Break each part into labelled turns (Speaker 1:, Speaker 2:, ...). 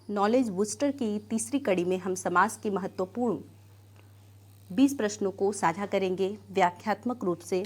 Speaker 1: Knowledge booster की तीसरी कड़ी में हम समाज के महत्वपूर्ण 20 प्रश्नों को साझा करेंगे व्याख्यात्मक रूप से।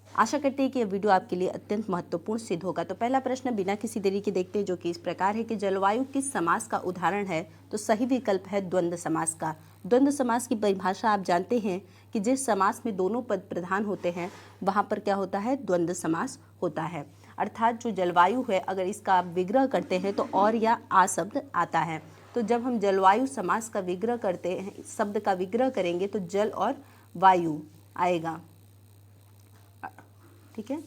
Speaker 1: आशा करते हैं कि यह वीडियो आपके लिए अत्यंत महत्वपूर्ण सिद्ध होगा। तो पहला प्रश्न बिना किसी देरी के देखते हैं, जो कि इस प्रकार है कि जलवायु किस समास का उदाहरण है। तो सही विकल्प है द्वंद्व समास का। द्वंद्व समास की परिभाषा आप जानते हैं कि जिस समास में दोनों पद प्रधान होते हैं वहाँ पर क्या होता है, द्वंद्व समास होता है। अर्थात जो जलवायु है, अगर इसका आप विग्रह करते हैं तो और या आ शब्द आता है। तो जब हम जलवायु समास का विग्रह करते हैं, शब्द का विग्रह करेंगे तो जल और वायु आएगा, ठीक है।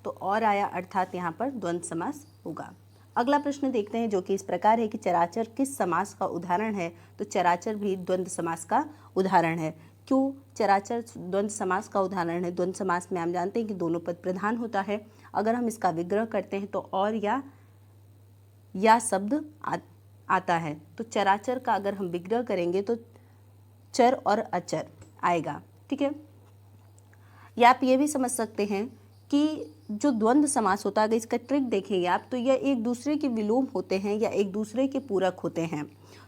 Speaker 1: तो और आया अर्थात यहाँ पर द्वंद्व समास होगा। अगला प्रश्न देखते हैं, जो कि इस प्रकार है कि चराचर किस समास का उदाहरण है। तो चराचर भी द्वंद्व समास का उदाहरण है। क्यों चराचर द्वंद्व समास का उदाहरण है? द्वंद्व समास में हम जानते हैं कि दोनों पद प्रधान होता है। अगर हम इसका विग्रह करते हैं तो और या शब्द आता है। तो चराचर का अगर हम विग्रह करेंगे तो चर और अचर आएगा, ठीक है। या आप ये भी समझ सकते हैं कि जो द्वंद्व समास होता है, अगर इसका ट्रिक देखेंगे आप तो यह एक दूसरे के विलोम होते हैं या एक दूसरे के पूरक होते हैं।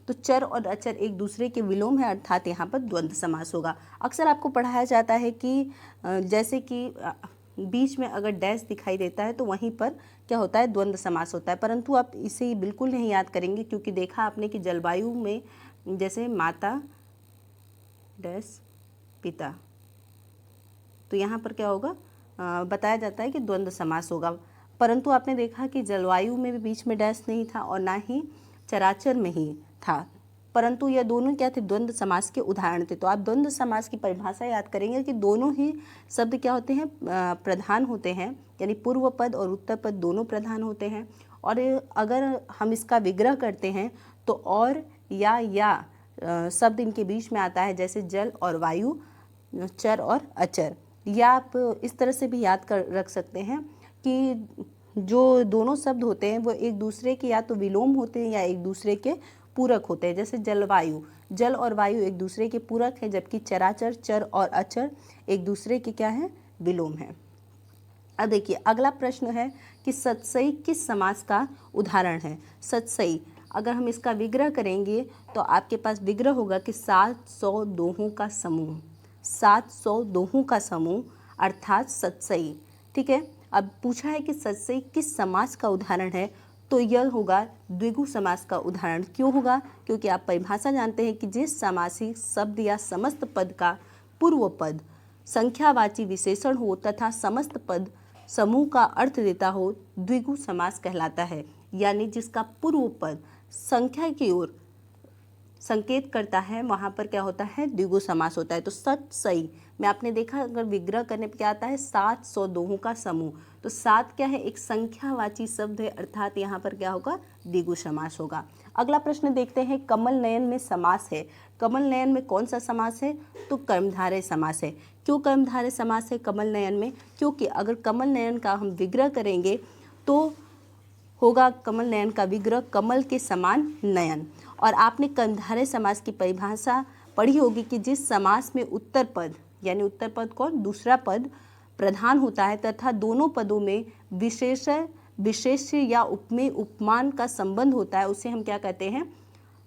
Speaker 1: तो चर और अचर एक दूसरे के विलोम है, अर्थात यहाँ पर द्वंद्व समास होगा। अक्सर आपको पढ़ाया जाता है कि जैसे कि बीच में अगर डैश दिखाई देता है तो वहीं पर क्या होता है, द्वंद्व समास होता है। परंतु आप इसे बिल्कुल नहीं याद करेंगे, क्योंकि देखा आपने कि जलवायु में जैसे माता डैश पिता, तो यहाँ पर क्या होगा, बताया जाता है कि द्वंद्व समास होगा। परंतु आपने देखा कि जलवायु में भी बीच में डैश नहीं था और ना ही चराचर में ही था, परंतु यह दोनों क्या थे, द्वंद्व समास के उदाहरण थे। तो आप द्वंद्व समास की परिभाषा याद करेंगे कि दोनों ही शब्द क्या होते हैं, प्रधान होते हैं, यानी पूर्व पद और उत्तर पद दोनों प्रधान होते हैं। और अगर हम इसका विग्रह करते हैं तो और या शब्द इनके बीच में आता है, जैसे जल और वायु, चर और अचर। या आप इस तरह से भी याद कर रख सकते हैं कि जो दोनों शब्द होते हैं वो एक दूसरे के या तो विलोम होते हैं या एक दूसरे के पूरक होते हैं। जैसे जलवायु, जल और वायु एक दूसरे के पूरक है, जबकि चराचर चर और अचर एक दूसरे के क्या है, विलोम है। अब देखिए अगला प्रश्न है कि सतसई किस समास का उदाहरण है। सतसई अगर हम इसका विग्रह करेंगे तो आपके पास विग्रह होगा कि 700 दोहों का समूह, 700 दोहों का समूह अर्थात सतसई, ठीक है। अब पूछा है कि सतसई किस समास का उदाहरण है, तो यह होगा द्विगु समास का उदाहरण। क्यों होगा, क्योंकि आप परिभाषा जानते हैं कि जिस समासी शब्द या समस्त पद का पूर्व पद संख्यावाची विशेषण हो तथा समस्त पद समूह का अर्थ देता हो, द्विगु समास कहलाता है। यानी जिसका पूर्व पद संख्या की ओर संकेत करता है वहाँ पर क्या होता है, द्विगु समास होता है। तो सतसई में आपने देखा अगर विग्रह करने पर क्या आता है, 700 दोहों का समूह। तो 7 क्या है, एक संख्यावाची शब्द है, अर्थात यहाँ पर क्या होगा, द्विगु समास होगा। अगला प्रश्न देखते हैं, कमल नयन में समास है। कमल नयन में कौन सा समास है, तो कर्मधारय समास है। क्यों कर्मधारय समास है कमल नयन में, क्योंकि अगर कमल नयन का हम विग्रह करेंगे तो होगा कमल नयन का विग्रह कमल के समान नयन। और आपने कर्मधारय समास की परिभाषा पढ़ी होगी कि जिस समास में उत्तर पद, यानी उत्तर पद कौन, दूसरा पद प्रधान होता है तथा दोनों पदों में विशेष्य या उपमेय उपमान का संबंध होता है, उसे हम क्या कहते हैं,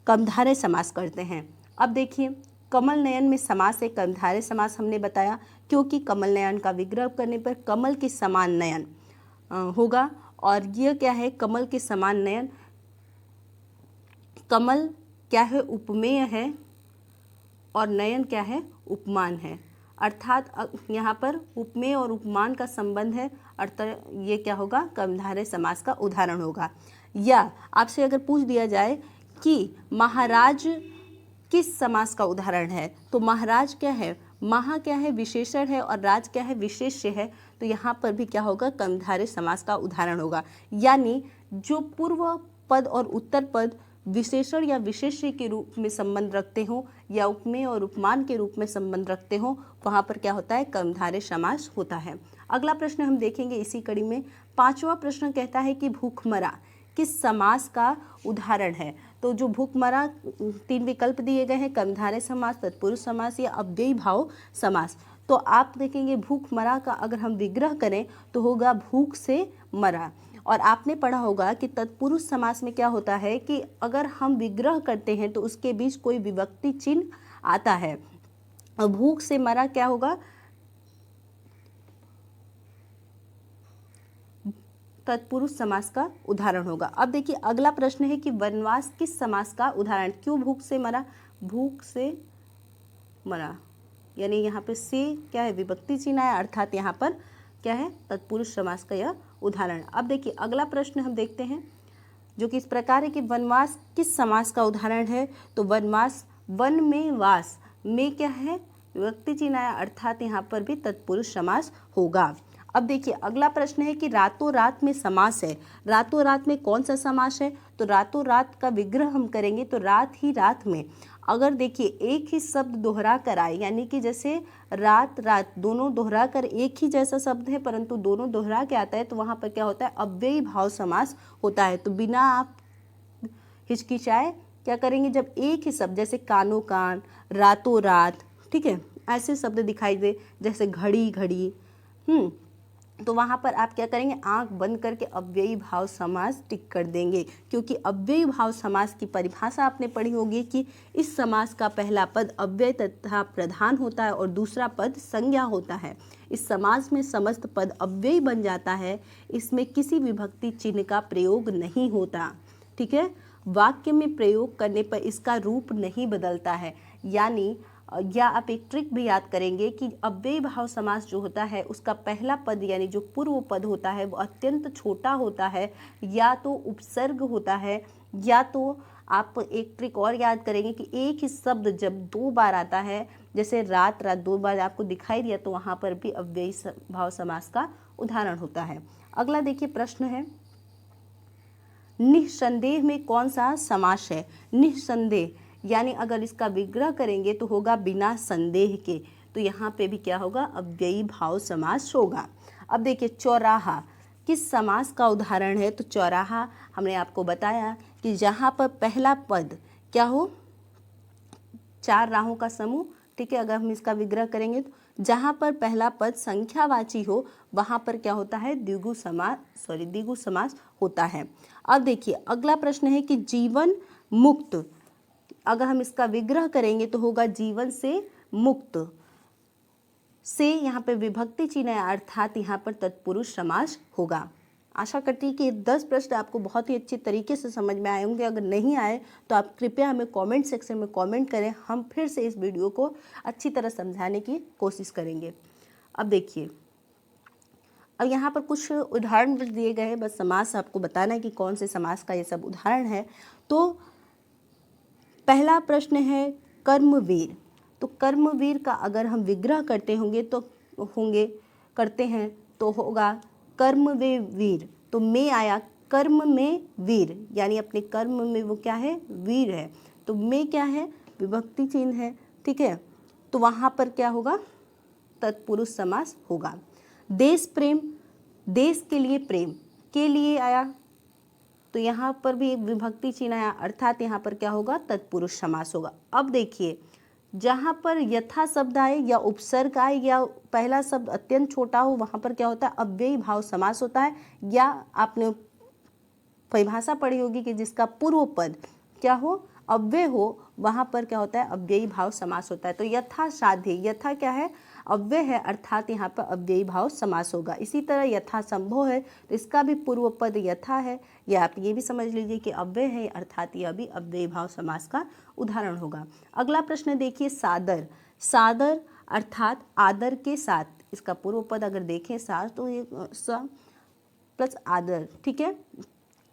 Speaker 1: कर्मधारय समास करते हैं। अब देखिए कमल नयन में समास है कर्मधारय समास, हमने बताया क्योंकि कमल नयन का विग्रह करने पर कमल के समान नयन होगा। और यह क्या है, कमल के समान नयन, कमल क्या है, उपमेय है, और नयन क्या है, उपमान है। अर्थात यहाँ पर उपमेय और उपमान का संबंध है, अर्थात ये क्या होगा, कर्मधारय समास का उदाहरण होगा। या आपसे अगर पूछ दिया जाए कि महाराज किस समास का उदाहरण है, तो महाराज क्या है, महा क्या है, विशेषण है, और राज क्या है, विशेष्य है। तो यहाँ पर भी क्या होगा, कर्मधारय समास का उदाहरण होगा। यानी जो पूर्व पद और उत्तर पद विशेषण या विशेष्य के रूप में संबंध रखते हो या उपमेय और उपमान के रूप में संबंध रखते हो, वहाँ पर क्या होता है, कर्मधारय समास होता है। अगला प्रश्न हम देखेंगे इसी कड़ी में। 5वां प्रश्न कहता है कि भूखमरा किस समास का उदाहरण है। तो जो भूखमरा 3 विकल्प दिए गए हैं, कर्मधारय समास, तत्पुरुष समास या अव्ययी भाव समास। तो आप देखेंगे भूखमरा का अगर हम विग्रह करें तो होगा भूख से मरा, और आपने पढ़ा होगा कि तत्पुरुष समास में क्या होता है कि अगर हम विग्रह करते हैं तो उसके बीच कोई विभक्ति चिन्ह आता है। और भूख से मरा क्या होगा, तत्पुरुष समास का उदाहरण होगा। अब देखिए अगला प्रश्न है कि वनवास किस समास का उदाहरण, क्यों भूख से मरा, भूख से मरा यानी यहाँ पे से क्या है, विभक्ति चिन्ह है, अर्थात यहाँ पर क्या है, तत्पुरुष समास का यह उदाहरण। अब देखिए अगला प्रश्न हम देखते हैं जो कि इस प्रकार है कि वनवास किस समास का उदाहरण है। तो वनवास, वन में वास में क्या है, विभक्ति चिन्ह है, अर्थात यहाँ पर भी तत्पुरुष समास होगा। अब देखिए अगला प्रश्न है कि रातों रात में समास है, रातों रात में कौन सा समास है। तो रातों रात का विग्रह हम करेंगे तो रात ही रात में, अगर देखिए एक ही शब्द दोहरा कर आए, यानी कि जैसे रात रात दोनों दोहरा कर एक ही जैसा शब्द है परंतु दोनों दोहरा के आता है, तो वहाँ पर क्या होता है, अव्ययी भाव समास होता है। तो बिना आप हिचकिचाए क्या करेंगे, जब एक ही शब्द जैसे कानो कान, रातों रात, ठीक है, ऐसे शब्द दिखाई दे जैसे घड़ी घड़ी, तो वहाँ पर आप क्या करेंगे, आंख बंद करके अव्ययी भाव समास टिक कर देंगे, क्योंकि अव्ययी भाव समास की परिभाषा आपने पढ़ी होगी कि इस समास का पहला पद अव्यय तथा प्रधान होता है और दूसरा पद संज्ञा होता है। इस समास में समस्त पद अव्ययी बन जाता है, इसमें किसी विभक्ति चिन्ह का प्रयोग नहीं होता, ठीक है। वाक्य में प्रयोग करने पर इसका रूप नहीं बदलता है, यानी या आप एक ट्रिक भी याद करेंगे कि अव्ययी भाव समास जो होता है उसका पहला पद यानी जो पूर्व पद होता है वो अत्यंत छोटा होता है, या तो उपसर्ग होता है, या तो आप एक ट्रिक और याद करेंगे कि एक ही शब्द जब दो बार आता है, जैसे रात रात दो बार आपको दिखाई दिया, तो वहाँ पर भी अव्ययी भाव समास का उदाहरण होता है। अगला देखिए प्रश्न है, निःसंदेह में कौन सा समास है। निःसंदेह यानी अगर इसका विग्रह करेंगे तो होगा बिना संदेह के, तो यहाँ पे भी क्या होगा, अव्ययी भाव समास होगा। अब देखिए चौराहा किस समास का उदाहरण है। तो चौराहा हमने आपको बताया कि जहाँ पर पहला पद क्या हो, चार राहों का समूह, ठीक है, अगर हम इसका विग्रह करेंगे तो जहाँ पर पहला पद संख्यावाची हो वहाँ पर क्या होता है, द्विगु समास होता है। अब देखिए अगला प्रश्न है कि जीवन मुक्त, अगर हम इसका विग्रह करेंगे तो होगा जीवन से मुक्त, से यहाँ पे विभक्ति चिन्ह है, अर्थात यहाँ पर तत्पुरुष समास होगा। आशा करती हूँ कि 10 प्रश्न आपको बहुत ही अच्छे तरीके से समझ में आए होंगे। अगर नहीं आए तो आप कृपया हमें कमेंट सेक्शन में कमेंट करें, हम फिर से इस वीडियो को अच्छी तरह समझाने की कोशिश करेंगे। अब देखिए अब यहाँ पर कुछ उदाहरण दिए गए हैं, बस समास आपको बताना है कि कौन से समास का ये सब उदाहरण है। तो पहला प्रश्न है कर्मवीर, तो कर्मवीर का अगर हम विग्रह करते हैं तो होगा कर्म वे वीर, तो में आया कर्म में वीर, यानी अपने कर्म में वो क्या है, वीर है, तो में क्या है, विभक्ति चिन्ह है, ठीक है, तो वहाँ पर क्या होगा, तत्पुरुष समास होगा। देश प्रेम, देश के लिए प्रेम, के लिए आया तो यहाँ पर भी एक विभक्ति चिन्ह आया, अर्थात यहाँ पर क्या होगा, तत्पुरुष समास होगा। अब देखिए जहाँ पर यथा शब्द आए या उपसर्ग आए या पहला शब्द अत्यंत छोटा हो वहाँ पर क्या होता है, अव्ययी भाव समास होता है, या आपने परिभाषा पढ़ी होगी कि जिसका पूर्व पद क्या हो, अव्यय हो, वहाँ पर क्या होता है, अव्ययी भाव समास होता है। तो यथा साध्य, यथा क्या है, अव्यय है, अर्थात यहाँ पर अव्ययी भाव समास होगा। इसी तरह यथा संभव है तो इसका भी पूर्व पद यथा है, या आप ये भी समझ लीजिए कि अव्यय है, अर्थात यह भी अव्ययी भाव समास का उदाहरण होगा। अगला प्रश्न देखिए सादर, सादर अर्थात आदर के साथ, इसका पूर्व पद अगर देखें साथ तो ये स प्लस आदर, ठीक है,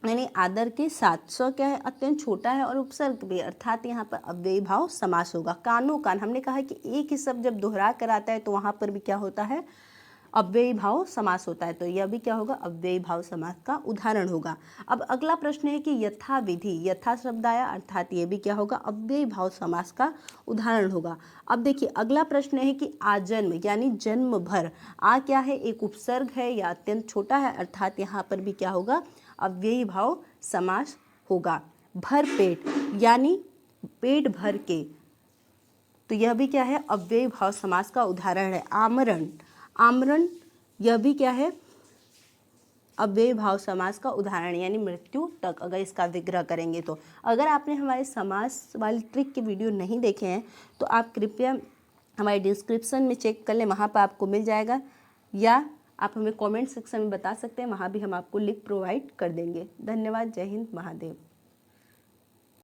Speaker 1: यानी आदर के साथ, स क्या है, अत्यंत छोटा है और उपसर्ग भी, अर्थात यहाँ पर अव्ययी भाव समास होगा। कानो कान, हमने कहा कि एक ही शब्द जब दोहरा कर आता है तो वहाँ पर भी क्या होता है, अव्ययी भाव समास होता है, तो यह भी क्या होगा, अव्ययी भाव समास का उदाहरण होगा। अब अगला प्रश्न है कि यथा विधि, यथा शब्द आया अर्थात ये भी क्या होगा, अव्ययी भाव समास का उदाहरण होगा। अब देखिए अगला प्रश्न है कि आजन्म यानी जन्म भर, आ क्या है, एक उपसर्ग है या अत्यंत छोटा है, अर्थात यहाँ पर भी क्या होगा, अव्ययी भाव समास होगा। भर पेट यानी पेट भर के, तो यह भी क्या है, अव्ययी भाव समास का उदाहरण है। आमरण, आमरण यह भी क्या है, अव्ययी भाव समास का उदाहरण यानी मृत्यु तक, अगर इसका विग्रह करेंगे तो। अगर आपने हमारे समास वाली ट्रिक के वीडियो नहीं देखे हैं तो आप कृपया हमारे डिस्क्रिप्शन में चेक कर लें, वहाँ पर आपको मिल जाएगा, या आप हमें कमेंट सेक्शन में बता सकते हैं, वहाँ भी हम आपको लिंक प्रोवाइड कर देंगे। धन्यवाद। जय हिंद। महादेव।